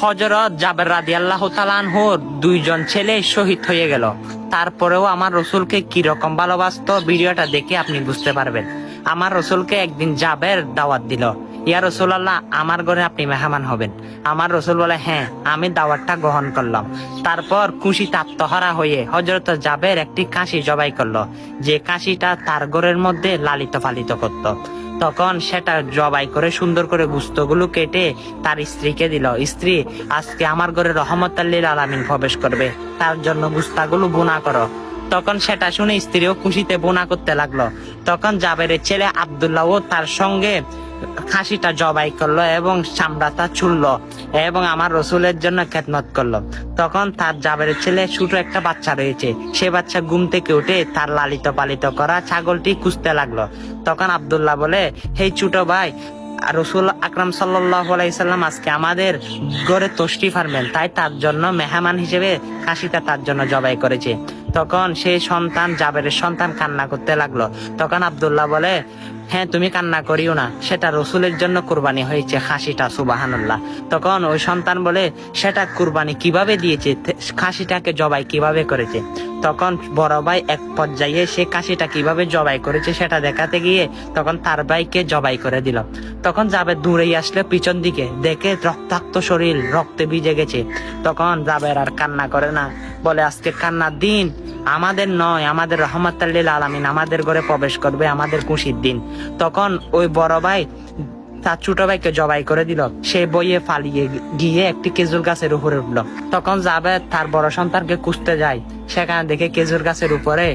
হযরত জাবের রাদিয়াল্লাহু তাআলা আনহুর দুইজন ছেলে শহীদ হয়ে গেল। তারপরেও আমার রসুলকে কিরকম ভালোবাসতো ভিডিওটা দেখে আপনি বুঝতে পারবেন। আমার রসুলকে একদিন জাবের দাওয়াত দিল, ইয়া রাসূলুল্লাহ আমার ঘরে আপনি মেহমান হবেন। আমার রসুল বলে হ্যাঁ, আমি দাওয়াতটা গ্রহণ করলাম। তারপর খুশিতে আত্মহারা হয়ে হযরত জাবের একটি খাসি জবাই করলো, যে খাসিটা তার ঘরের মধ্যে লালিত পালিত করত। তখন সেটা জবাই করে সুন্দর করে গোশতগুলো কেটে তার স্ত্রীকে দিল, স্ত্রী আজকে আমার ঘরে রহমতুল লিল আলামিন প্রবেশ করবে, তার জন্য গোশতগুলো বোনা করো। তখন সেটা শুনে স্ত্রীও খুশিতে বোনা করতে লাগলো। তখন জাবেরের ছেলে আব্দুল্লাহ ও তার সঙ্গে খাসিটা জবাই করলো এবং চামড়াটা ছুললো এবং আমার রসুলের জন্য খেদমত করলো। তখন তার জাবেরের ছেলে ছোট একটা বাচ্চা রয়েছে, সে বাচ্চা ঘুম থেকে উঠে তার লালিত পালিত করা ছাগলটি খুঁজতে লাগলো। তখন আব্দুল্লাহ বলে, হে ছোট ভাই, রসুল আকরাম সাল্লাল্লাহু আলাইহি সাল্লাম আজকে আমাদের ঘরে তশরিফ আনবেন, তাই তার জন্য মেহমান হিসেবে খাসিটা তার জন্য জবাই করেছে। তখন সেই সন্তান জাবেরের সন্তান কান্না করতে লাগলো। তখন আব্দুল্লাহ বলে, হ্যাঁ তুমি কান্না করিও না, সেটা রসুলের জন্য কুরবানি হয়েছে খাসিটা, সুবহানাল্লাহ। তখন ওই সন্তান বলে, সেটা কুরবানি কিভাবে দিয়েছে, খাসিটাকে জবাই কিভাবে করেছে। তখন বড় ভাই এক পর্যায়ে সে খাসিটা কিভাবে জবাই করেছে সেটা দেখাতে গিয়ে তখন তার ভাইকে জবাই করে দিল। তখন জাবের দূরেই আসলে পিছন দিকে দেখে রক্তাক্ত শরীর রক্তে ভিজে গেছে। তখন জাবের আর কান্না করে না, বলে আজকে কান্নার দিন আমাদের নয়, আমাদের রহমতুল লিল আলামিন আমাদের ঘরে প্রবেশ করবে, আমাদের খুশির দিন। তখন ওই বড় ভাই তার ছোট ভাইকে জবাই করে দিল, সে বইয়ে পালিয়ে গিয়ে একটি খেজুর গাছের উপরে উঠলো। তখন জাবের তার বড় সন্তানকে খুঁজতে যায়, সেখানে দেখে খেজুর গাছের উপরে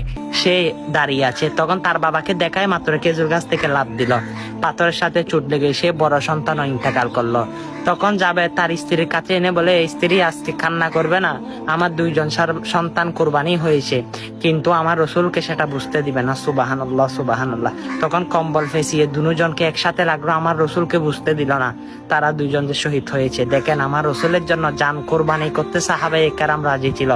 সে দাঁড়িয়ে আছে। তখন তার বাবাকে দেখায় মাত্র খেজুর গাছ থেকে লাফ দিল, পাথরের সাথে চোট লেগে সে বড় সন্তান ইন্তেকাল করলো। তখন যাবে তার স্ত্রীর কাছে এনে বলে, স্ত্রী আজকে কান্না করবে না, আমার দুইজন সন্তান কোরবানি হয়েছে, কিন্তু আমার রসুলকে সেটা বুঝতে দিবে না। সুবহানাল্লাহ সুবহানাল্লাহ। তখন কম্বল ফেঁসিয়ে দুজনকে একসাথে লাগলো, আমার রসুলকে বুঝতে দিল না তারা দুইজন যে শহীদ হয়েছে। দেখেন আমার রসুলের জন্য জান কোরবানি করতে সাহাবায়ে কেরাম রাজি ছিল।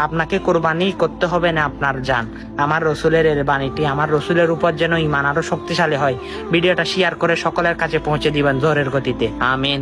আপনাকে কোরবানি করতে হবে না আপনার জান। আমার রসুলের এর বাণীটি আমার রসুলের উপর যেন ঈমান আরো শক্তিশালী হয়। ভিডিওটা শেয়ার করে সকলের কাছে পৌঁছে দিবেন জোরের গতিতে, আমিন।